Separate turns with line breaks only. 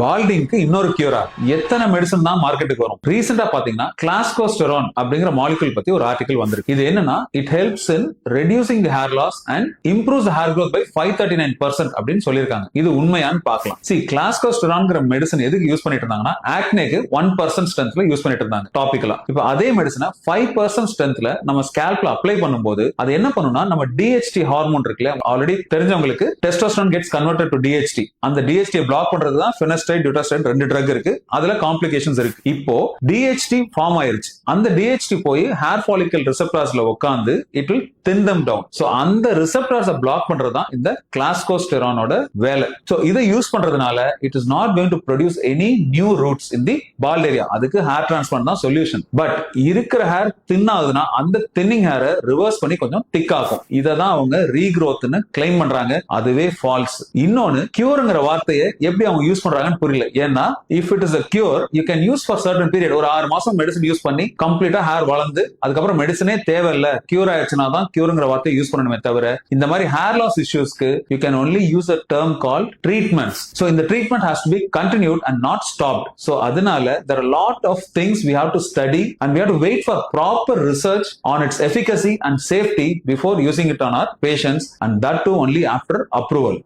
பால்டிங்க்கு இன்னொரு கியூரா எத்தனை மெடிசன் தான் மார்க்கெட்டுக்கு வரும். ரீசெண்டா பாத்தீங்கன்னா கிளாஸ்கோஸ்டெரான் அப்படிங்கிற மாலிகுல் பத்தி ஒரு ஆர்டிகல் வந்திருக்கு. இது என்னன்னா it helps in reducing the hair loss and improves hair growth by 539% அப்படின்னு சொல்லியிருக்காங்க. இது உண்மையான்னு பார்க்கலாம். சி கிளாஸ்கோஸ்டெரான்ங்கிற மெடிசன் எதுக்கு யூஸ் பண்ணிட்டு இருந்தாங்கன்னா ஆக்னேக்கு 1% ஸ்ட்ரென்த்ல யூஸ் பண்ணிட்டு இருந்தாங்க டாபிக்கலா. இப்போ அதே மெடிசனை 5% ஸ்ட்ரென்த்ல நம்ம ஸ்கேல்ப்ல அப்ளை பண்ணும்போது அது என்ன பண்ணும்னா நம்ம டிஹெச்டி ஹார்மோன் இருக்குல்ல, ஆல்ரெடி தெரிஞ்சவங்களுக்கு testosterone gets converted to DHT. அந்த டிஹெச்டி பிளாக் பண்றது தான் ஃபினஸ்டைட் டியூட்டாஸ்டைட் ரெண்டு ட்ரக் இருக்கு. அதுல காம்ப்ளிகேஷன்ஸ் இருக்கு. இப்போ டிஹெச்டி ஃபார்ம் ஆயிருச்சு. அந்த டிஹெச்டி போய் ஹேர் ஃபாலிக்கல் ரிசெப்டார்ஸ்ல உட்கார்ந்து it will thin them down. So அந்த ரிசெப்டார்ஸை பிளாக் பண்றது தான் இந்த கிளாஸ்கோஸ்டெரானோட வேலை. சோ இதை யூஸ் பண்றதுனால it is not going to produce any new roots in the fault area. அதுக்கு ஹேர் டிரான்ஸ்பிளான்ட் தான் சொல்யூஷன். பட் இருக்கிற ஹேர் தின் ஆகுதுன்னா அந்த தின்னிங் ஹேரை ரிவர்ஸ் பண்ணி கொஞ்சம் திக் ஆகும். இதை தான் அவங்க ரீக்ரோத்னு கிளைம் பண்றாங்க. அதுவே ஃபால்ஸ். இன்னொன்னு கியூர்ங்கிற வார்த்தையை எப்படி அவங்க யூஸ் பண்றாங்கன்னு புரியல. ஏன்னா if it is a cure you can use for certain period. ஒரு 6 மாசம் மெடிசன் யூஸ் பண்ணி கம்ப்ளீட்டா ஹேர் வளர்ந்து அதுக்கப்புறம் மெடிசனே தேவையில்லை, கியூர் ஆயிடுச்சுன்னா தான் கியூர்ங்கிற வார்த்தையை யூஸ் பண்ணணுமே தவிர இந்த மாதிரி ஹேர் லாஸ் இஷ்யூஸ்க்கு you can only use a term called treatments. So இந்த treatment has to be continued and not stopped. So அதனால there are a lot of things we have to study and we have to wait for proper research on its efficacy and safety before using it on our patients, and that too only after approval.